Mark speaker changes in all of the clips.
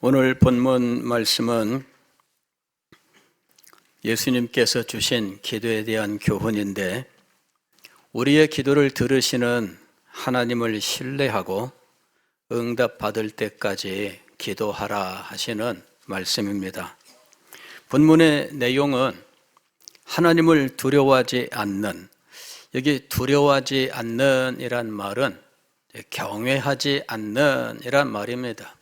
Speaker 1: 오늘 본문 말씀은 예수님께서 주신 기도에 대한 교훈인데, 우리의 기도를 들으시는 하나님을 신뢰하고 응답받을 때까지 기도하라 하시는 말씀입니다. 본문의 내용은 하나님을 두려워하지 않는, 여기 두려워하지 않는 이란 말은 경외하지 않는 이란 말입니다.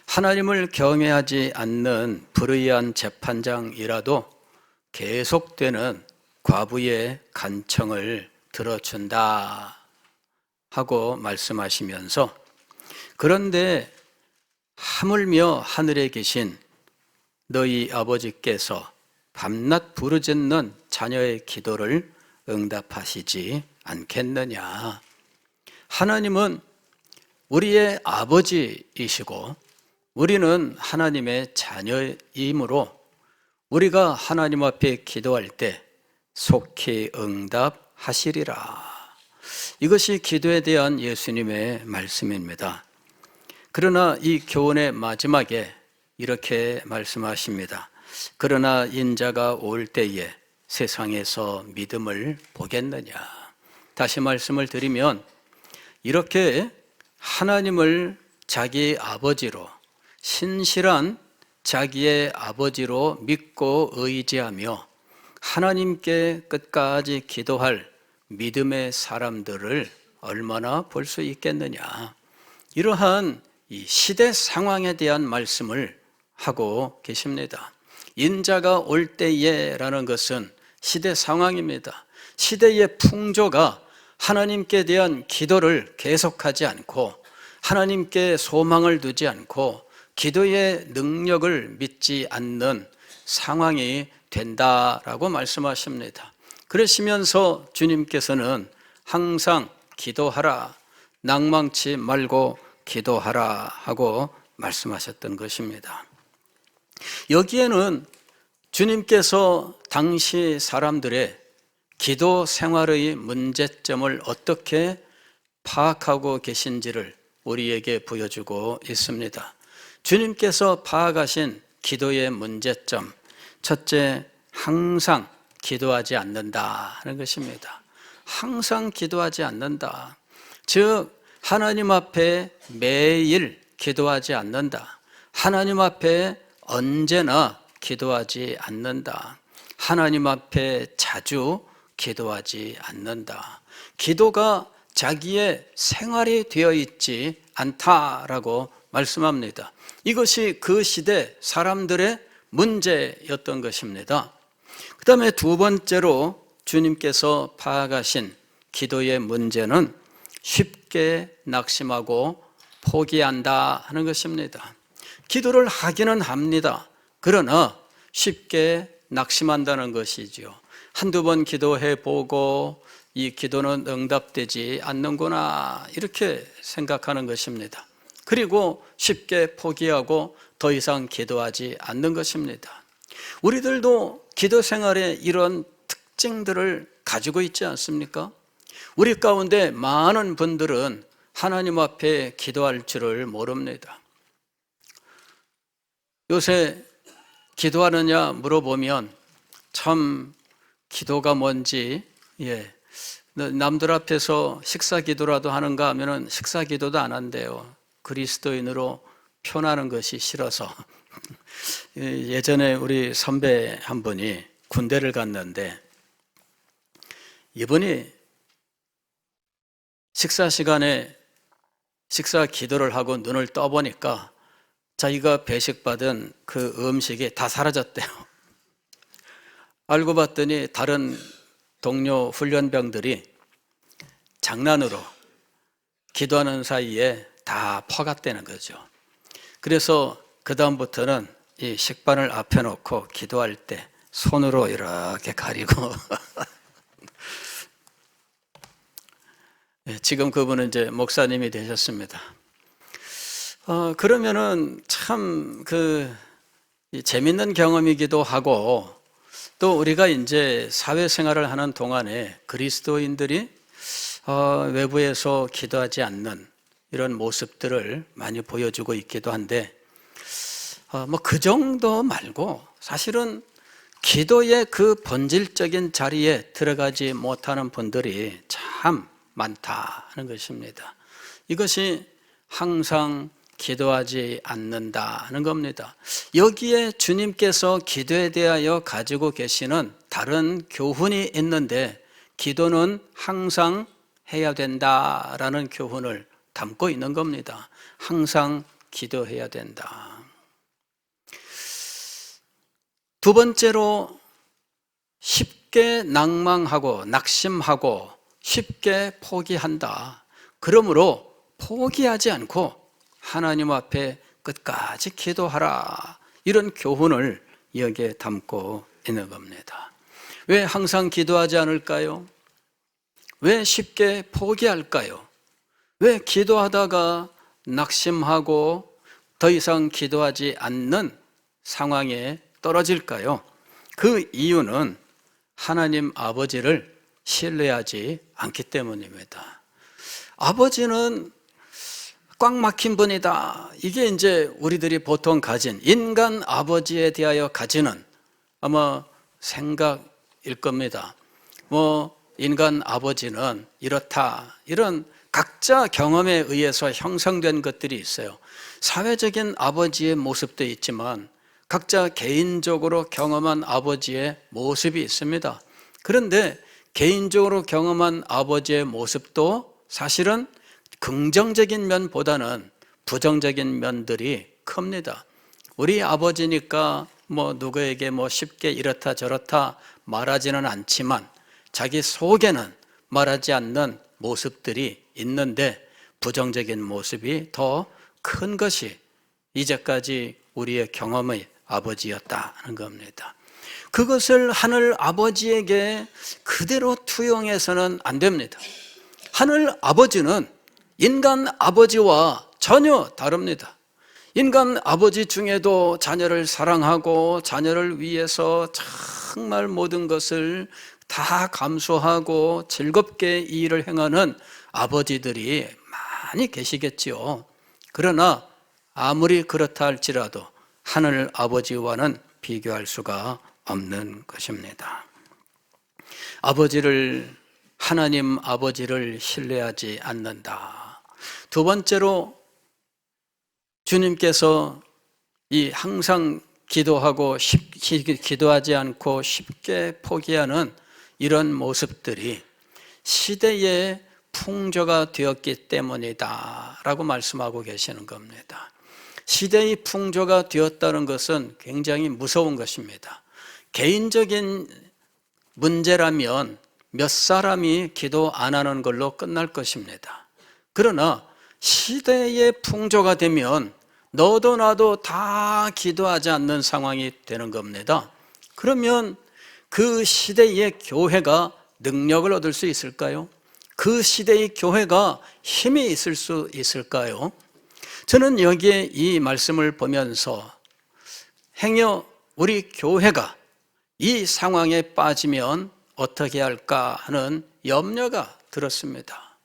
Speaker 1: 하나님을 경외하지 않는 불의한 재판장이라도 계속되는 과부의 간청을 들어준다 하고 말씀하시면서, 그런데 하물며 하늘에 계신 너희 아버지께서 밤낮 부르짖는 자녀의 기도를 응답하시지 않겠느냐. 하나님은 우리의 아버지이시고 우리는 하나님의 자녀이므로 우리가 하나님 앞에 기도할 때 속히 응답하시리라. 이것이 기도에 대한 예수님의 말씀입니다. 그러나 이 교훈의 마지막에 이렇게 말씀하십니다. 그러나 인자가 올 때에 세상에서 믿음을 보겠느냐. 다시 말씀을 드리면, 이렇게 하나님을 자기 아버지로, 신실한 자기의 아버지로 믿고 의지하며 하나님께 끝까지 기도할 믿음의 사람들을 얼마나 볼 수 있겠느냐. 이러한 이 시대 상황에 대한 말씀을 하고 계십니다. 인자가 올 때에 라는 것은 시대 상황입니다. 시대의 풍조가 하나님께 대한 기도를 계속하지 않고 하나님께 소망을 두지 않고 기도의 능력을 믿지 않는 상황이 된다라고 말씀하십니다. 그러시면서 주님께서는 항상 기도하라, 낭망치 말고 기도하라 하고 말씀하셨던 것입니다. 여기에는 주님께서 당시 사람들의 기도 생활의 문제점을 어떻게 파악하고 계신지를 우리에게 보여주고 있습니다. 주님께서 파악하신 기도의 문제점, 첫째, 항상 기도하지 않는다 하는 것입니다. 항상 기도하지 않는다. 즉, 하나님 앞에 매일 기도하지 않는다. 하나님 앞에 언제나 기도하지 않는다. 하나님 앞에 자주 기도하지 않는다. 기도가 자기의 생활이 되어 있지 않다라고 말씀합니다. 이것이 그 시대 사람들의 문제였던 것입니다. 그 다음에 두 번째로 주님께서 파악하신 기도의 문제는 쉽게 낙심하고 포기한다 하는 것입니다. 기도를 하기는 합니다. 그러나 쉽게 낙심한다는 것이죠. 한두 번 기도해 보고 이 기도는 응답되지 않는구나 이렇게 생각하는 것입니다. 그리고 쉽게 포기하고 더 이상 기도하지 않는 것입니다. 우리들도 기도 생활에 이런 특징들을 가지고 있지 않습니까? 우리 가운데 많은 분들은 하나님 앞에 기도할 줄을 모릅니다. 요새 기도하느냐 물어보면 참 기도가 뭔지, 남들 앞에서 식사 기도라도 하는가 하면은 식사 기도도 안 한대요. 그리스도인으로 표현하는 것이 싫어서. 예전에 우리 선배 한 분이 군대를 갔는데 이분이 식사 시간에 식사 기도를 하고 눈을 떠보니까 자기가 배식받은 그 음식이 다 사라졌대요. 알고 봤더니 다른 동료 훈련병들이 장난으로 기도하는 사이에 다 퍼갔다는 거죠. 그래서 그 다음부터는 이 식판을 앞에 놓고 기도할 때 손으로 이렇게 가리고 지금 그분은 이제 목사님이 되셨습니다. 그러면은 참 재밌는 경험이기도 하고, 또 우리가 이제 사회생활을 하는 동안에 그리스도인들이 외부에서 기도하지 않는 이런 모습들을 많이 보여주고 있기도 한데, 그 정도 말고 사실은 기도의 그 본질적인 자리에 들어가지 못하는 분들이 참 많다는 것입니다. 이것이 항상 기도하지 않는다는 겁니다. 여기에 주님께서 기도에 대하여 가지고 계시는 다른 교훈이 있는데, 기도는 항상 해야 된다라는 교훈을 담고 있는 겁니다. 항상 기도해야 된다. 두 번째로, 쉽게 낭망하고 낙심하고 쉽게 포기한다. 그러므로 포기하지 않고 하나님 앞에 끝까지 기도하라. 이런 교훈을 여기에 담고 있는 겁니다. 왜 항상 기도하지 않을까요? 왜 쉽게 포기할까요? 왜 기도하다가 낙심하고 더 이상 기도하지 않는 상황에 떨어질까요? 그 이유는 하나님 아버지를 신뢰하지 않기 때문입니다. 아버지는 꽉 막힌 분이다. 이게 이제 우리들이 보통 가진, 인간 아버지에 대하여 가지는 아마 생각일 겁니다. 인간 아버지는 이렇다. 이런 각자 경험에 의해서 형성된 것들이 있어요. 사회적인 아버지의 모습도 있지만 각자 개인적으로 경험한 아버지의 모습이 있습니다. 그런데 개인적으로 경험한 아버지의 모습도 사실은 긍정적인 면보다는 부정적인 면들이 큽니다. 우리 아버지니까 누구에게 쉽게 이렇다 저렇다 말하지는 않지만 자기 속에는 말하지 않는 모습들이 있는데, 부정적인 모습이 더 큰 것이 이제까지 우리의 경험의 아버지였다는 겁니다. 그것을 하늘 아버지에게 그대로 투영해서는 안 됩니다. 하늘 아버지는 인간 아버지와 전혀 다릅니다. 인간 아버지 중에도 자녀를 사랑하고 자녀를 위해서 정말 모든 것을 다 감수하고 즐겁게 이 일을 행하는 아버지들이 많이 계시겠지요. 그러나 아무리 그렇다 할지라도 하늘 아버지와는 비교할 수가 없는 것입니다. 하나님 아버지를 신뢰하지 않는다. 두 번째로, 주님께서 이 항상 기도하지 않고 쉽게 포기하는 이런 모습들이 시대의 풍조가 되었기 때문이다 라고 말씀하고 계시는 겁니다. 시대의 풍조가 되었다는 것은 굉장히 무서운 것입니다. 개인적인 문제라면 몇 사람이 기도 안 하는 걸로 끝날 것입니다. 그러나 시대의 풍조가 되면 너도 나도 다 기도하지 않는 상황이 되는 겁니다. 그러면 그 시대의 교회가 능력을 얻을 수 있을까요? 그 시대의 교회가 힘이 있을 수 있을까요? 저는 여기에 이 말씀을 보면서 행여 우리 교회가 이 상황에 빠지면 어떻게 할까 하는 염려가 들었습니다.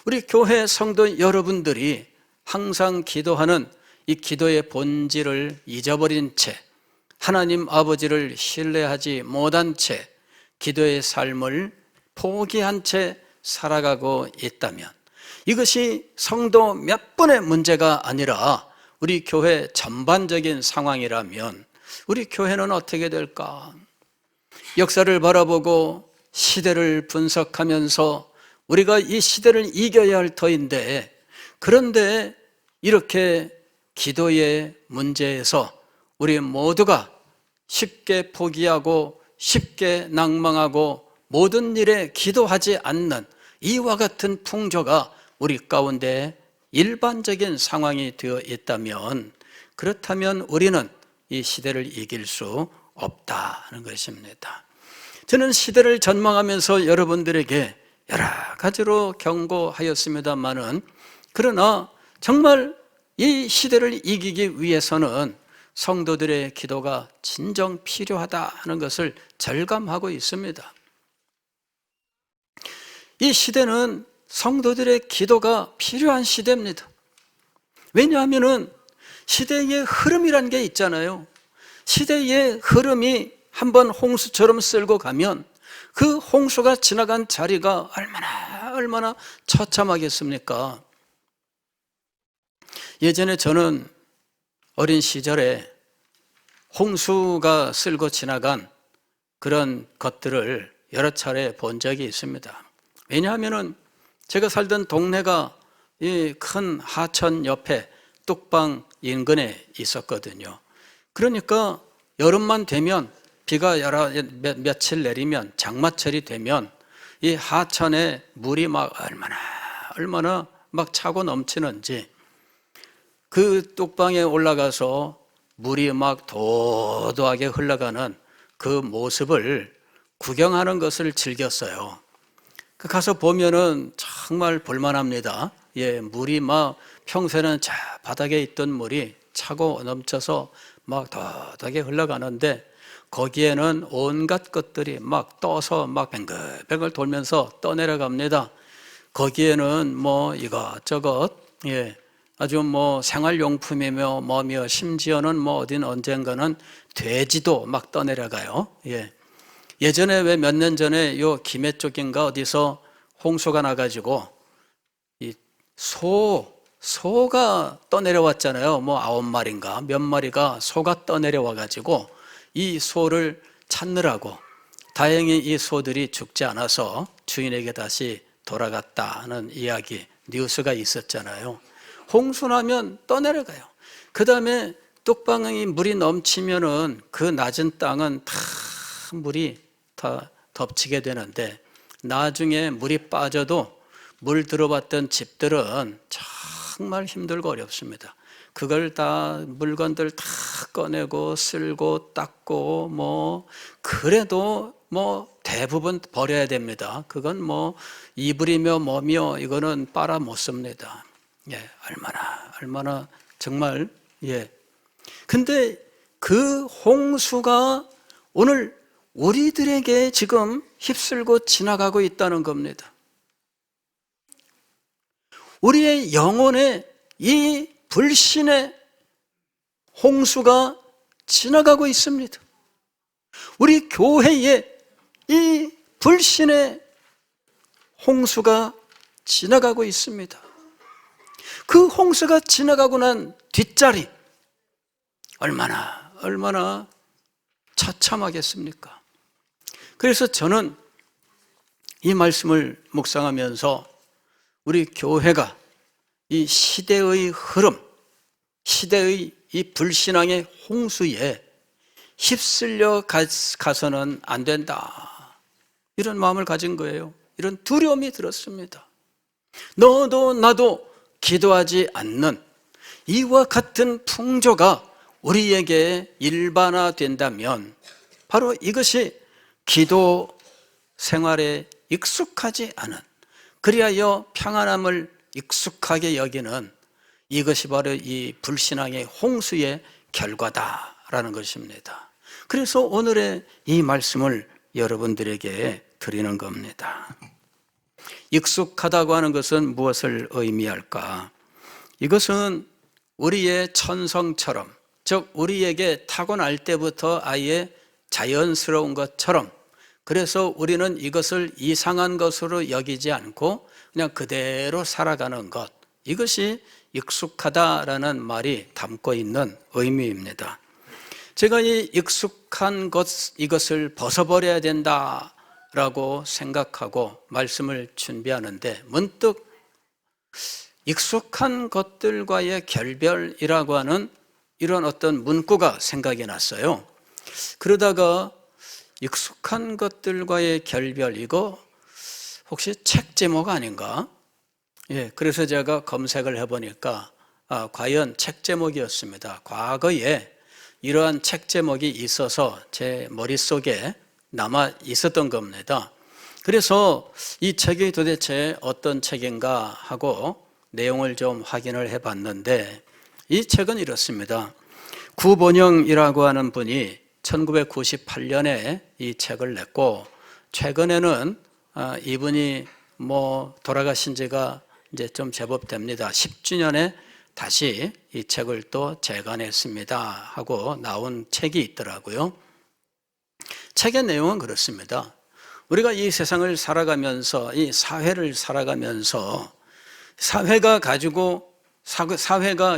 Speaker 1: 우리 교회 성도 여러분들이 항상 기도하는 이 기도의 본질을 잊어버린 채, 하나님 아버지를 신뢰하지 못한 채 기도의 삶을 포기한 채 살아가고 있다면, 이것이 성도 몇 분의 문제가 아니라 우리 교회 전반적인 상황이라면 우리 교회는 어떻게 될까? 역사를 바라보고 시대를 분석하면서 우리가 이 시대를 이겨야 할 터인데, 그런데 이렇게 기도의 문제에서 우리 모두가 쉽게 포기하고 쉽게 낭망하고 모든 일에 기도하지 않는 이와 같은 풍조가 우리 가운데 일반적인 상황이 되어 있다면, 그렇다면 우리는 이 시대를 이길 수 없다는 것입니다. 저는 시대를 전망하면서 여러분들에게 여러 가지로 경고하였습니다마는, 그러나 정말 이 시대를 이기기 위해서는 성도들의 기도가 진정 필요하다 하는 것을 절감하고 있습니다. 이 시대는 성도들의 기도가 필요한 시대입니다. 왜냐하면 시대의 흐름이란 게 있잖아요. 시대의 흐름이 한번 홍수처럼 쓸고 가면 그 홍수가 지나간 자리가 얼마나 처참하겠습니까? 예전에 저는 어린 시절에 홍수가 쓸고 지나간 그런 것들을 여러 차례 본 적이 있습니다. 왜냐하면 제가 살던 동네가 이 큰 하천 옆에 뚝방 인근에 있었거든요. 그러니까 여름만 되면 비가 며칠 내리면 장마철이 되면 이 하천에 물이 막 얼마나 막 차고 넘치는지 그 뚝방에 올라가서 물이 막 도도하게 흘러가는 그 모습을 구경하는 것을 즐겼어요. 가서 보면은 정말 볼만합니다. 예, 물이 막 평소에는 저 바닥에 있던 물이 차고 넘쳐서 막 도도하게 흘러가는데 거기에는 온갖 것들이 막 떠서 막 뱅글뱅글 돌면서 떠내려갑니다. 거기에는 뭐 이것저것, 예, 아주 뭐 생활용품이며 뭐며 심지어는 뭐 어딘 언젠가는 돼지도 막 떠내려가요. 예. 예전에 왜 몇 년 전에 요 김해 쪽인가 어디서 홍수가 나가지고 이 소가 떠내려왔잖아요. 뭐 9마리인가 몇 마리가 소가 떠내려와가지고 이 소를 찾느라고 다행히 이 소들이 죽지 않아서 주인에게 다시 돌아갔다는 이야기, 뉴스가 있었잖아요. 홍수나면 떠내려가요. 그 다음에 뚝방이 물이 넘치면은 그 낮은 땅은 다 물이 다 덮치게 되는데 나중에 물이 빠져도 물 들어왔던 집들은 정말 힘들고 어렵습니다. 그걸 다 물건들 다 꺼내고 쓸고 닦고 뭐 그래도 뭐 대부분 버려야 됩니다. 그건 뭐 이불이며 뭐며 이거는 빨아 못 씁니다. 예, 얼마나 정말, 예. 근데 그 홍수가 오늘 우리들에게 지금 휩쓸고 지나가고 있다는 겁니다. 우리의 영혼에 이 불신의 홍수가 지나가고 있습니다. 우리 교회에 이 불신의 홍수가 지나가고 있습니다. 그 홍수가 지나가고 난 뒷자리 얼마나 처참하겠습니까? 그래서 저는 이 말씀을 묵상하면서 우리 교회가 이 시대의 흐름, 시대의 이 불신앙의 홍수에 휩쓸려 가서는 안 된다. 이런 마음을 가진 거예요. 이런 두려움이 들었습니다. 너도 나도 기도하지 않는 이와 같은 풍조가 우리에게 일반화된다면 바로 이것이 기도 생활에 익숙하지 않은, 그리하여 평안함을 익숙하게 여기는 이것이 바로 이 불신앙의 홍수의 결과다라는 것입니다. 그래서 오늘의 이 말씀을 여러분들에게 드리는 겁니다. 익숙하다고 하는 것은 무엇을 의미할까? 이것은 우리의 천성처럼, 즉 우리에게 타고날 때부터 아예 자연스러운 것처럼, 그래서 우리는 이것을 이상한 것으로 여기지 않고 그냥 그대로 살아가는 것, 이것이 익숙하다라는 말이 담고 있는 의미입니다. 제가 이 익숙한 것, 이것을 벗어버려야 된다라고 생각하고 말씀을 준비하는데 문득 익숙한 것들과의 결별이라고 하는 이런 어떤 문구가 생각이 났어요. 그러다가 익숙한 것들과의 결별, 이거 혹시 책 제목 아닌가? 예, 그래서 제가 검색을 해보니까 과연 책 제목이었습니다. 과거에 이러한 책 제목이 있어서 제 머릿속에 남아 있었던 겁니다. 그래서 이 책이 도대체 어떤 책인가 하고 내용을 좀 확인을 해봤는데 이 책은 이렇습니다. 구본영이라고 하는 분이 1998년에 이 책을 냈고 최근에는 이분이 뭐 돌아가신 지가 이제 좀 제법 됩니다. 10주년에 다시 이 책을 또 재간했습니다 하고 나온 책이 있더라고요. 책의 내용은 그렇습니다. 우리가 이 세상을 살아가면서, 이 사회를 살아가면서 사회가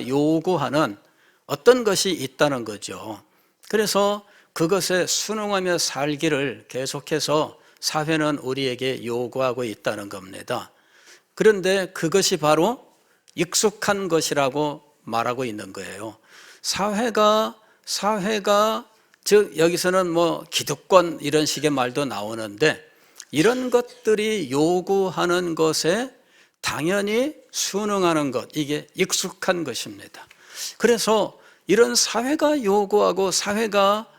Speaker 1: 요구하는 어떤 것이 있다는 거죠. 그래서 그것에 순응하며 살기를 계속해서 사회는 우리에게 요구하고 있다는 겁니다. 그런데 그것이 바로 익숙한 것이라고 말하고 있는 거예요. 사회가 즉 여기서는 뭐 기득권 이런 식의 말도 나오는데, 이런 것들이 요구하는 것에 당연히 순응하는 것, 이게 익숙한 것입니다. 그래서 이런 사회가 요구하고 사회가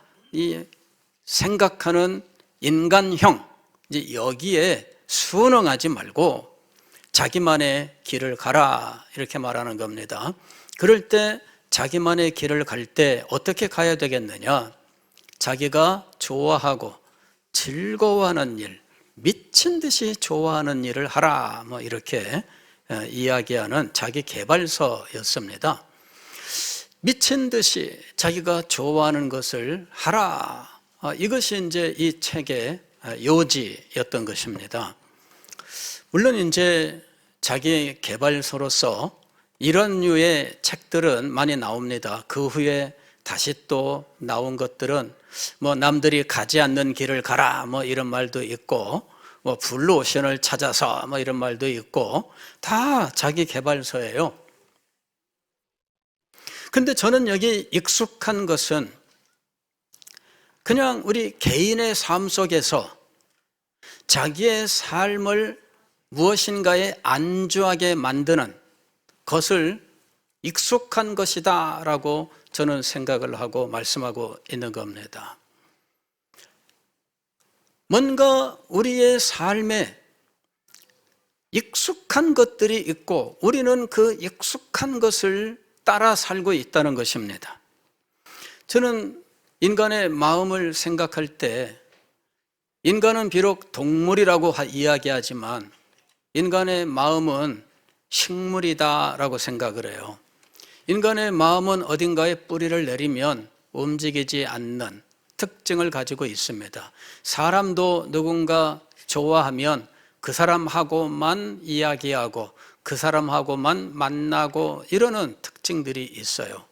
Speaker 1: 생각하는 인간형, 이제 여기에 순응하지 말고 자기만의 길을 가라, 이렇게 말하는 겁니다. 그럴 때 자기만의 길을 갈 때 어떻게 가야 되겠느냐? 자기가 좋아하고 즐거워하는 일, 미친 듯이 좋아하는 일을 하라, 뭐 이렇게 이야기하는 자기 개발서였습니다. 미친 듯이 자기가 좋아하는 것을 하라, 이것이 이제 이 책의 요지였던 것입니다. 물론 이제 자기 개발서로서 이런 류의 책들은 많이 나옵니다. 그 후에 다시 또 나온 것들은 뭐 남들이 가지 않는 길을 가라, 뭐 이런 말도 있고, 뭐 블루오션을 찾아서 뭐 이런 말도 있고, 다 자기 개발서예요. 근데 저는 여기 익숙한 것은 그냥 우리 개인의 삶 속에서 자기의 삶을 무엇인가에 안주하게 만드는 것을 익숙한 것이다 라고 저는 생각을 하고 말씀하고 있는 겁니다. 뭔가 우리의 삶에 익숙한 것들이 있고 우리는 그 익숙한 것을 따라 살고 있다는 것입니다. 저는 인간의 마음을 생각할 때 인간은 비록 동물이라고 이야기하지만 인간의 마음은 식물이다라고 생각을 해요. 인간의 마음은 어딘가에 뿌리를 내리면 움직이지 않는 특징을 가지고 있습니다. 사람도 누군가 좋아하면 그 사람하고만 이야기하고 그 사람하고만 만나고 이러는 특징들이 있어요.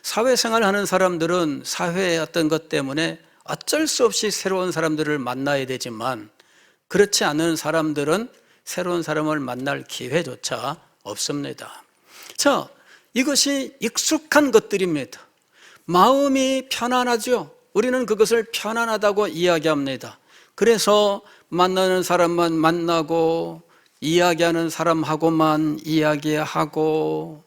Speaker 1: 사회생활 하는 사람들은 사회의 어떤 것 때문에 어쩔 수 없이 새로운 사람들을 만나야 되지만 그렇지 않은 사람들은 새로운 사람을 만날 기회조차 없습니다. 자, 이것이 익숙한 것들입니다. 마음이 편안하죠. 우리는 그것을 편안하다고 이야기합니다. 그래서 만나는 사람만 만나고 이야기하는 사람하고만 이야기하고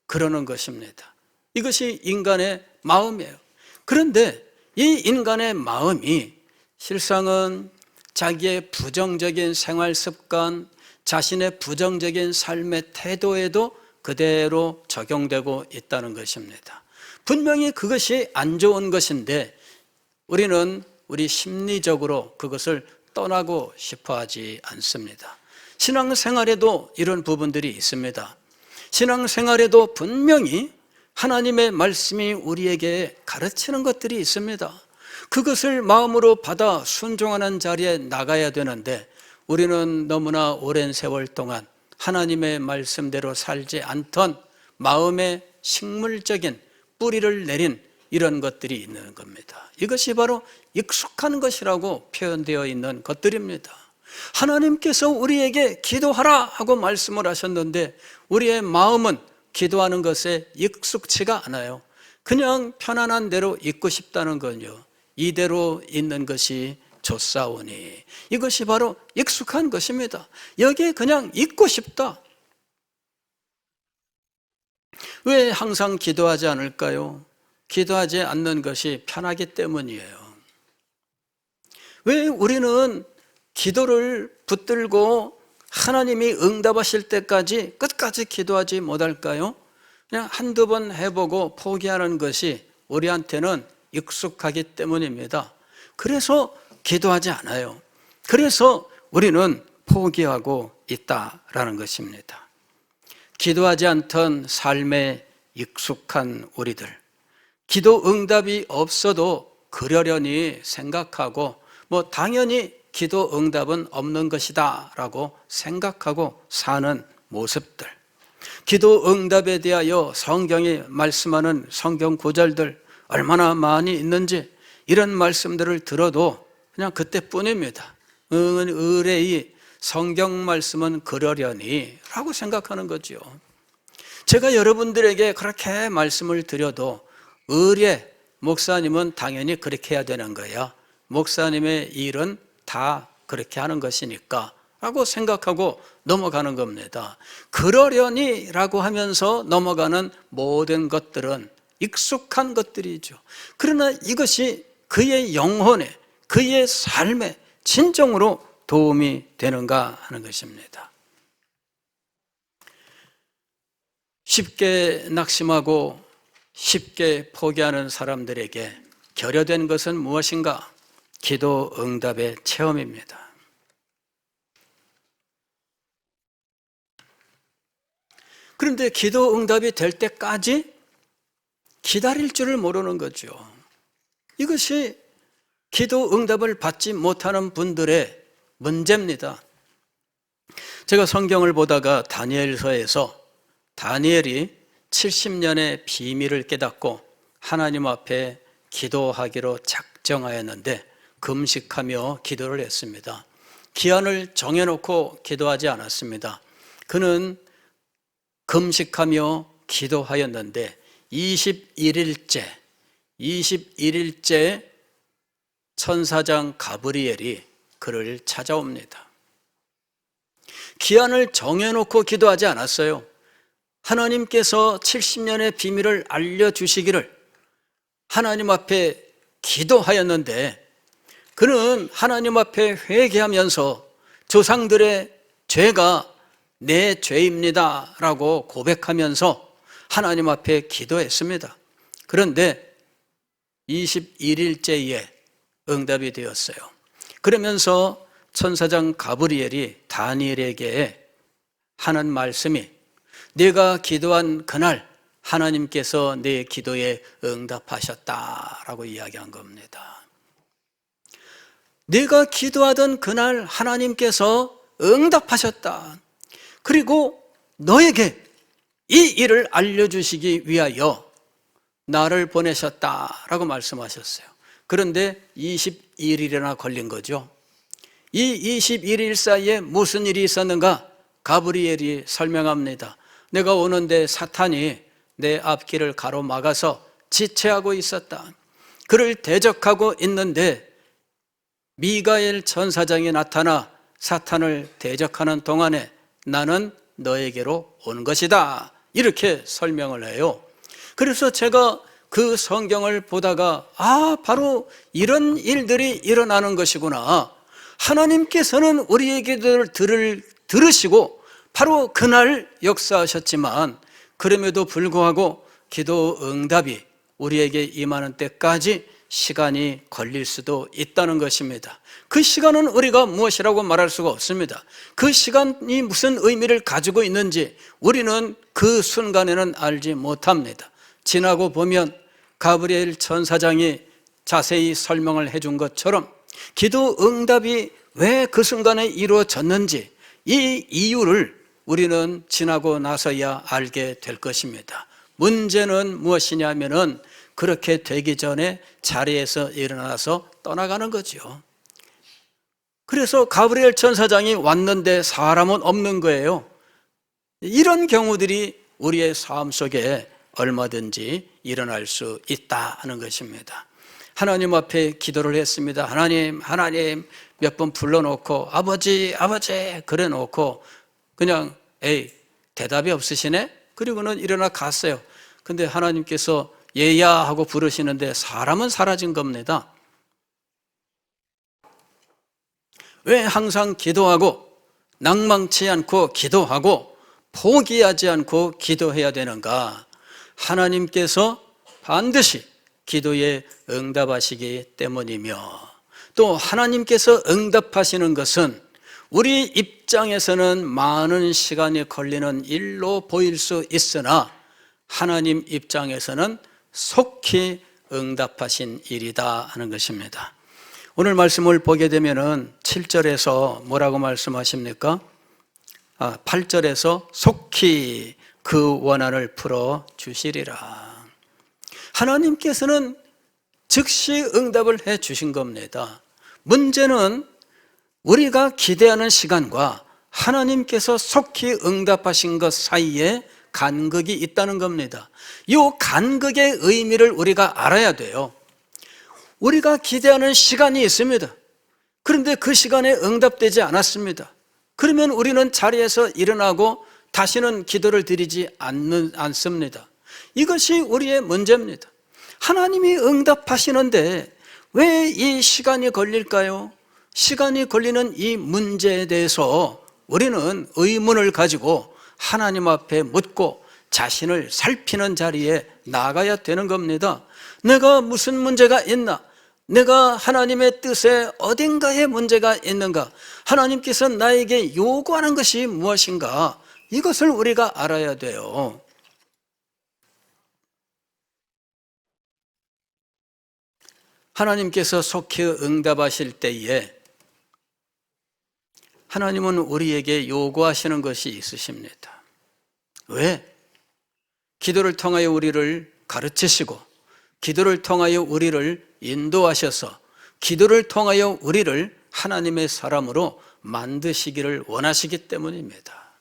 Speaker 1: 그러는 것입니다. 이것이 인간의 마음이에요. 그런데 이 인간의 마음이 실상은 자기의 부정적인 생활 습관, 자신의 부정적인 삶의 태도에도 그대로 적용되고 있다는 것입니다. 분명히 그것이 안 좋은 것인데 우리는 우리 심리적으로 그것을 떠나고 싶어 하지 않습니다. 신앙생활에도 이런 부분들이 있습니다. 신앙생활에도 분명히 하나님의 말씀이 우리에게 가르치는 것들이 있습니다. 그것을 마음으로 받아 순종하는 자리에 나가야 되는데 우리는 너무나 오랜 세월 동안 하나님의 말씀대로 살지 않던 마음의 식물적인 뿌리를 내린 이런 것들이 있는 겁니다. 이것이 바로 익숙한 것이라고 표현되어 있는 것들입니다. 하나님께서 우리에게 기도하라 하고 말씀을 하셨는데 우리의 마음은 기도하는 것에 익숙치가 않아요. 그냥 편안한 대로 있고 싶다는 건요, 이대로 있는 것이 좋사오니, 이것이 바로 익숙한 것입니다. 여기에 그냥 있고 싶다. 왜 항상 기도하지 않을까요? 기도하지 않는 것이 편하기 때문이에요. 왜 우리는 기도를 붙들고 하나님이 응답하실 때까지 끝까지 기도하지 못할까요? 그냥 한두 번 해보고 포기하는 것이 우리한테는 익숙하기 때문입니다. 그래서 기도하지 않아요. 그래서 우리는 포기하고 있다라는 것입니다. 기도하지 않던 삶에 익숙한 우리들, 기도 응답이 없어도 그러려니 생각하고 당연히 기도 응답은 없는 것이다 라고 생각하고 사는 모습들, 기도 응답에 대하여 성경이 말씀하는 성경 구절들 얼마나 많이 있는지 이런 말씀들을 들어도 그냥 그때뿐입니다. 의뢰의 성경 말씀은 그러려니 라고 생각하는 거죠. 제가 여러분들에게 그렇게 말씀을 드려도 의뢰, 목사님은 당연히 그렇게 해야 되는 거야, 목사님의 일은 다 그렇게 하는 것이니까 라고 생각하고 넘어가는 겁니다. 그러려니 라고 하면서 넘어가는 모든 것들은 익숙한 것들이죠. 그러나 이것이 그의 영혼에, 그의 삶에 진정으로 도움이 되는가 하는 것입니다. 쉽게 낙심하고 쉽게 포기하는 사람들에게 결여된 것은 무엇인가? 기도 응답의 체험입니다. 그런데 기도 응답이 될 때까지 기다릴 줄을 모르는 거죠. 이것이 기도 응답을 받지 못하는 분들의 문제입니다. 제가 성경을 보다가 다니엘서에서 다니엘이 70년의 비밀을 깨닫고 하나님 앞에 기도하기로 작정하였는데 금식하며 기도를 했습니다. 기한을 정해놓고 기도하지 않았습니다. 그는 금식하며 기도하였는데 21일째 천사장 가브리엘이 그를 찾아옵니다. 기한을 정해놓고 기도하지 않았어요. 하나님께서 70년의 비밀을 알려주시기를 하나님 앞에 기도하였는데 그는 하나님 앞에 회개하면서 조상들의 죄가 내 죄입니다 라고 고백하면서 하나님 앞에 기도했습니다. 그런데 21일째에 응답이 되었어요. 그러면서 천사장 가브리엘이 다니엘에게 하는 말씀이 네가 기도한 그날 하나님께서 네 기도에 응답하셨다라고 이야기한 겁니다. 네가 기도하던 그날 하나님께서 응답하셨다. 그리고 너에게 이 일을 알려주시기 위하여 나를 보내셨다라고 말씀하셨어요. 그런데 21일이나 걸린 거죠. 이 21일 사이에 무슨 일이 있었는가? 가브리엘이 설명합니다. 내가 오는데 사탄이 내 앞길을 가로막아서 지체하고 있었다. 그를 대적하고 있는데 미가엘 천사장이 나타나 사탄을 대적하는 동안에 나는 너에게로 온 것이다. 이렇게 설명을 해요. 그래서 제가 그 성경을 보다가 바로 이런 일들이 일어나는 것이구나. 하나님께서는 우리의 기도를 들으시고 바로 그날 역사하셨지만 그럼에도 불구하고 기도 응답이 우리에게 임하는 때까지 시간이 걸릴 수도 있다는 것입니다. 그 시간은 우리가 무엇이라고 말할 수가 없습니다. 그 시간이 무슨 의미를 가지고 있는지 우리는 그 순간에는 알지 못합니다. 지나고 보면 가브리엘 천사장이 자세히 설명을 해준 것처럼 기도 응답이 왜 그 순간에 이루어졌는지 이 이유를 우리는 지나고 나서야 알게 될 것입니다. 문제는 무엇이냐면은 그렇게 되기 전에 자리에서 일어나서 떠나가는 거죠. 그래서 가브리엘 천사장이 왔는데 사람은 없는 거예요. 이런 경우들이 우리의 삶 속에 얼마든지 일어날 수 있다 하는 것입니다. 하나님 앞에 기도를 했습니다. 하나님 몇 번 불러놓고 아버지 그래 놓고 그냥 대답이 없으시네? 그리고는 일어나 갔어요. 근데 하나님께서 얘야 하고 부르시는데 사람은 사라진 겁니다. 왜 항상 기도하고 낭망치 않고 기도하고 포기하지 않고 기도해야 되는가? 하나님께서 반드시 기도에 응답하시기 때문이며 또 하나님께서 응답하시는 것은 우리 입장에서는 많은 시간이 걸리는 일로 보일 수 있으나 하나님 입장에서는 속히 응답하신 일이다 하는 것입니다. 오늘 말씀을 보게 되면은 7절에서 뭐라고 말씀하십니까? 8절에서 속히 그 원한을 풀어 주시리라. 하나님께서는 즉시 응답을 해 주신 겁니다. 문제는 우리가 기대하는 시간과 하나님께서 속히 응답하신 것 사이에 간극이 있다는 겁니다. 이 간극의 의미를 우리가 알아야 돼요. 우리가 기대하는 시간이 있습니다. 그런데 그 시간에 응답되지 않았습니다. 그러면 우리는 자리에서 일어나고 다시는 기도를 드리지 않습니다. 이것이 우리의 문제입니다. 하나님이 응답하시는데 왜 이 시간이 걸릴까요? 시간이 걸리는 이 문제에 대해서 우리는 의문을 가지고 하나님 앞에 묻고 자신을 살피는 자리에 나가야 되는 겁니다. 내가 무슨 문제가 있나? 내가 하나님의 뜻에 어딘가에 문제가 있는가? 하나님께서 나에게 요구하는 것이 무엇인가? 이것을 우리가 알아야 돼요. 하나님께서 속히 응답하실 때에 하나님은 우리에게 요구하시는 것이 있으십니다. 왜? 기도를 통하여 우리를 가르치시고 기도를 통하여 우리를 인도하셔서 기도를 통하여 우리를 하나님의 사람으로 만드시기를 원하시기 때문입니다.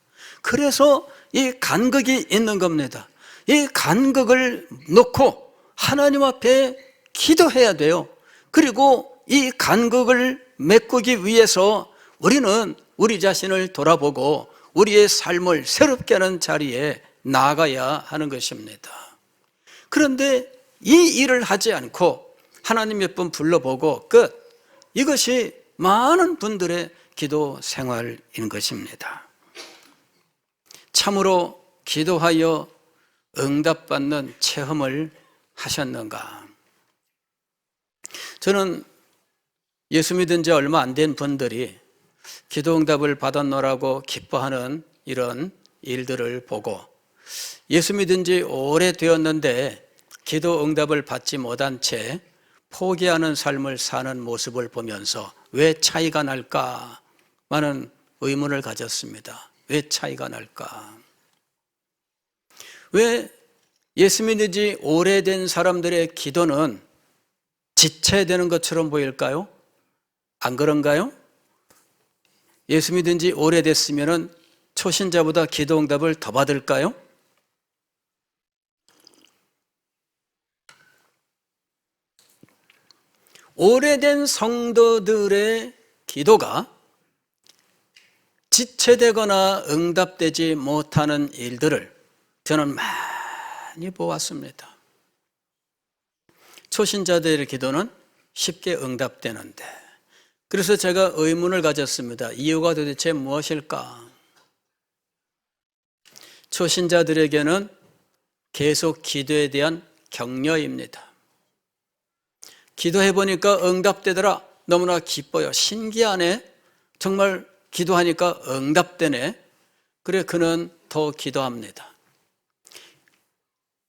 Speaker 1: 그래서 이 간극이 있는 겁니다. 이 간극을 놓고 하나님 앞에 기도해야 돼요. 그리고 이 간극을 메꾸기 위해서 우리는 우리 자신을 돌아보고 우리의 삶을 새롭게 하는 자리에 나아가야 하는 것입니다. 그런데 이 일을 하지 않고 하나님 몇 번 불러보고 끝. 이것이 많은 분들의 기도 생활인 것입니다. 참으로 기도하여 응답받는 체험을 하셨는가? 저는 예수 믿은 지 얼마 안 된 분들이 기도 응답을 받았노라고 기뻐하는 이런 일들을 보고 예수 믿은 지 오래되었는데 기도 응답을 받지 못한 채 포기하는 삶을 사는 모습을 보면서 왜 차이가 날까? 많은 의문을 가졌습니다. 왜 차이가 날까? 왜 예수 믿은 지 오래된 사람들의 기도는 지체되는 것처럼 보일까요? 안 그런가요? 예수 믿은 지 오래됐으면 초신자보다 기도 응답을 더 받을까요? 오래된 성도들의 기도가 지체되거나 응답되지 못하는 일들을 저는 많이 보았습니다. 초신자들의 기도는 쉽게 응답되는데, 그래서 제가 의문을 가졌습니다. 이유가 도대체 무엇일까? 초신자들에게는 계속 기도에 대한 격려입니다. 기도해 보니까 응답되더라. 너무나 기뻐요. 신기하네. 정말 기도하니까 응답되네. 그래, 그는 더 기도합니다.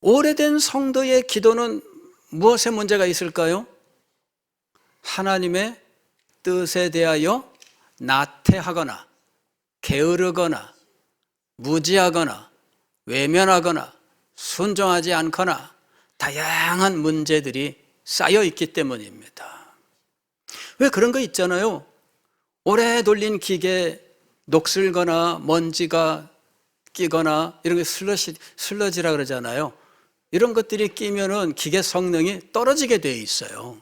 Speaker 1: 오래된 성도의 기도는 무엇에 문제가 있을까요? 하나님의 뜻에 대하여 나태하거나 게으르거나 무지하거나 외면하거나 순종하지 않거나 다양한 문제들이 쌓여 있기 때문입니다. 왜 그런 거 있잖아요. 오래 돌린 기계에 녹슬거나 먼지가 끼거나 이런 게 슬러지라 그러잖아요. 이런 것들이 끼면은 기계 성능이 떨어지게 되어 있어요.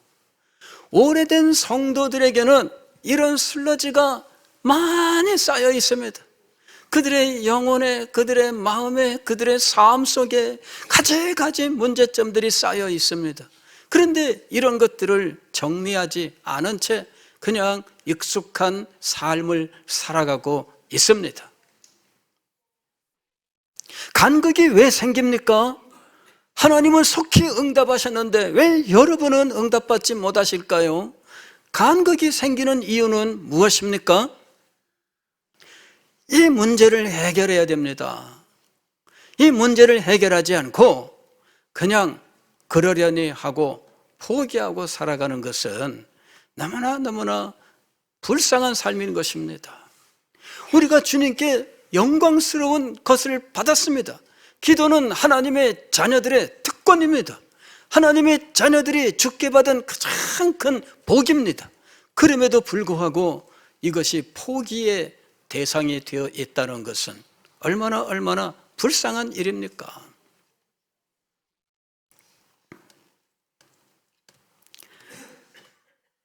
Speaker 1: 오래된 성도들에게는 이런 슬러지가 많이 쌓여 있습니다. 그들의 영혼에, 그들의 마음에, 그들의 삶 속에 가지가지 문제점들이 쌓여 있습니다. 그런데 이런 것들을 정리하지 않은 채 그냥 익숙한 삶을 살아가고 있습니다. 간극이 왜 생깁니까? 하나님은 속히 응답하셨는데 왜 여러분은 응답받지 못하실까요? 간극이 생기는 이유는 무엇입니까? 이 문제를 해결해야 됩니다. 이 문제를 해결하지 않고 그냥 그러려니 하고 포기하고 살아가는 것은 너무나 불쌍한 삶인 것입니다. 우리가 주님께 영광스러운 것을 받았습니다. 기도는 하나님의 자녀들의 특권입니다. 하나님의 자녀들이 주께 받은 가장 큰 복입니다. 그럼에도 불구하고 이것이 포기의 대상이 되어 있다는 것은 얼마나 불쌍한 일입니까?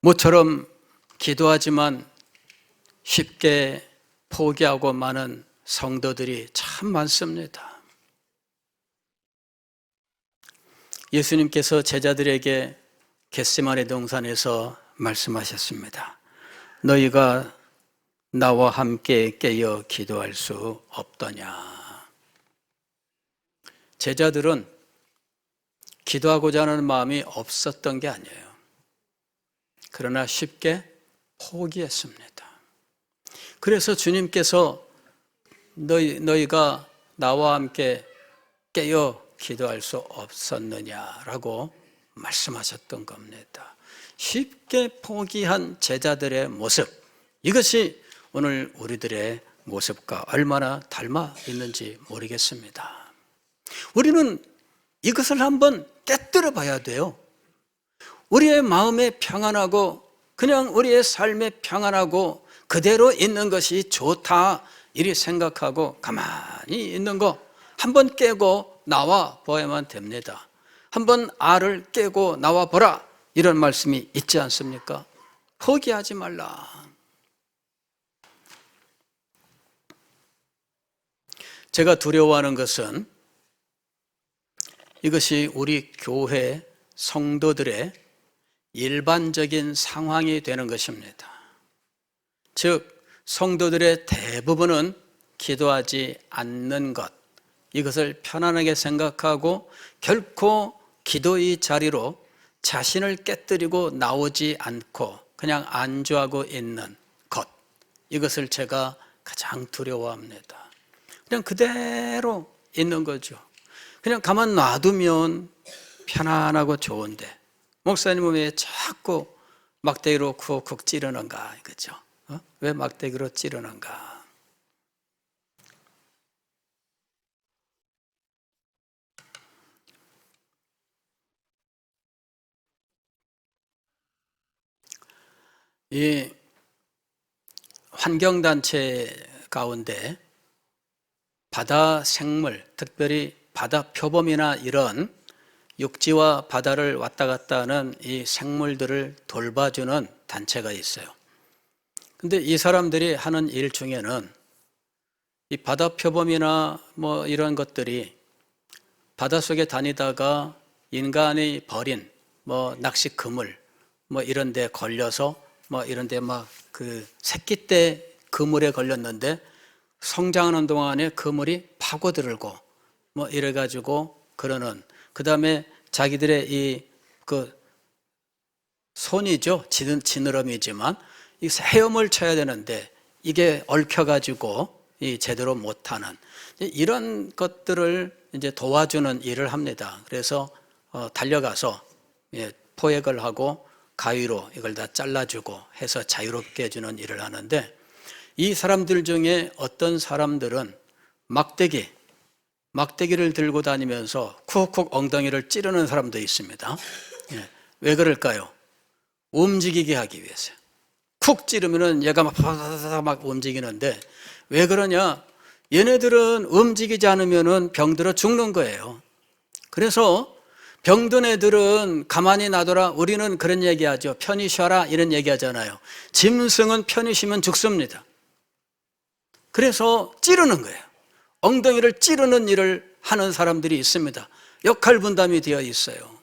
Speaker 1: 모처럼 기도하지만 쉽게 포기하고 마는 성도들이 참 많습니다. 예수님께서 제자들에게 겟세마네 동산에서 말씀하셨습니다. 너희가 나와 함께 깨어 기도할 수 없더냐. 제자들은 기도하고자 하는 마음이 없었던 게 아니에요. 그러나 쉽게 포기했습니다. 그래서 주님께서 너희가 나와 함께 깨어 기도할 수 없었느냐라고 말씀하셨던 겁니다. 쉽게 포기한 제자들의 모습, 이것이 오늘 우리들의 모습과 얼마나 닮아 있는지 모르겠습니다. 우리는 이것을 한번 깨뜨려 봐야 돼요. 우리의 마음에 평안하고 그냥 우리의 삶에 평안하고 그대로 있는 것이 좋다 이리 생각하고 가만히 있는 거 한번 깨고 나와 보아야만 됩니다. 한번 알을 깨고 나와 보라 이런 말씀이 있지 않습니까? 포기하지 말라. 제가 두려워하는 것은 이것이 우리 교회 성도들의 일반적인 상황이 되는 것입니다. 즉 성도들의 대부분은 기도하지 않는 것, 이것을 편안하게 생각하고 결코 기도의 자리로 자신을 깨뜨리고 나오지 않고 그냥 안주하고 있는 것, 이것을 제가 가장 두려워합니다. 그냥 그대로 있는 거죠. 그냥 가만 놔두면 편안하고 좋은데 목사님은 왜 자꾸 막대기로 쿡쿡 찌르는가 이거죠. 왜 막대기로 찌르는가? 이 환경단체 가운데 바다 생물, 특별히 바다 표범이나 이런 육지와 바다를 왔다 갔다 하는 이 생물들을 돌봐주는 단체가 있어요. 근데 이 사람들이 하는 일 중에는 이 바다 표범이나 뭐 이런 것들이 바닷속에 다니다가 인간이 버린 뭐 낚시 그물 뭐 이런 데 걸려서 뭐 이런 데 막 그 새끼 때 그물에 걸렸는데 성장하는 동안에 그물이 파고들고 뭐 이래 가지고 그러는, 그다음에 자기들의 이 그 손이죠. 지느러미지만 이 헤엄을 쳐야 되는데 이게 얽혀가지고 이 제대로 못하는 이런 것들을 이제 도와주는 일을 합니다. 그래서 달려가서 포획을 하고 가위로 이걸 다 잘라주고 해서 자유롭게 해주는 일을 하는데, 이 사람들 중에 어떤 사람들은 막대기를 들고 다니면서 쿡쿡 엉덩이를 찌르는 사람도 있습니다. 왜 그럴까요? 움직이게 하기 위해서요. 쿡 찌르면은 얘가 막 움직이는데, 왜 그러냐? 얘네들은 움직이지 않으면은 병들어 죽는 거예요. 그래서 병든 애들은 가만히 놔둬라. 우리는 그런 얘기하죠. 편히 쉬어라 이런 얘기하잖아요. 짐승은 편히 쉬면 죽습니다. 그래서 찌르는 거예요. 엉덩이를 찌르는 일을 하는 사람들이 있습니다. 역할 분담이 되어 있어요.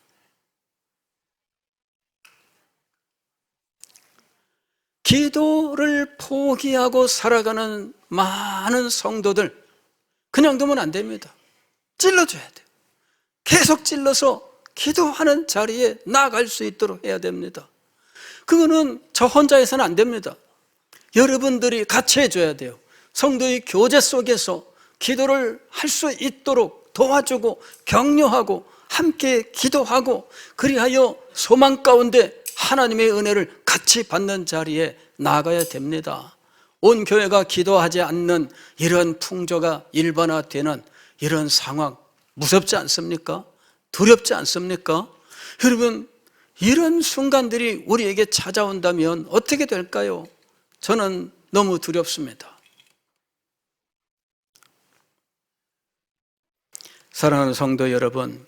Speaker 1: 기도를 포기하고 살아가는 많은 성도들 그냥 두면 안 됩니다. 찔러줘야 돼요. 계속 찔러서 기도하는 자리에 나아갈 수 있도록 해야 됩니다. 그거는 저 혼자 해서는 안 됩니다. 여러분들이 같이 해줘야 돼요. 성도의 교제 속에서 기도를 할 수 있도록 도와주고 격려하고 함께 기도하고 그리하여 소망 가운데 하나님의 은혜를 같이 받는 자리에 나아가야 됩니다. 온 교회가 기도하지 않는 이런 풍조가 일반화되는 이런 상황 무섭지 않습니까? 두렵지 않습니까? 여러분, 이런 순간들이 우리에게 찾아온다면 어떻게 될까요? 저는 너무 두렵습니다. 사랑하는 성도 여러분,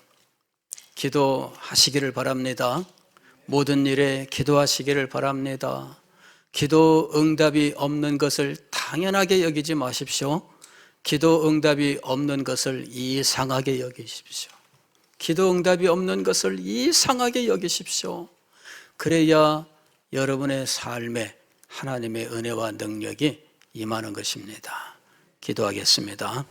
Speaker 1: 기도하시기를 바랍니다. 모든 일에 기도하시기를 바랍니다. 기도 응답이 없는 것을 당연하게 여기지 마십시오. 기도 응답이 없는 것을 이상하게 여기십시오. 기도 응답이 없는 것을 이상하게 여기십시오. 그래야 여러분의 삶에 하나님의 은혜와 능력이 임하는 것입니다. 기도하겠습니다.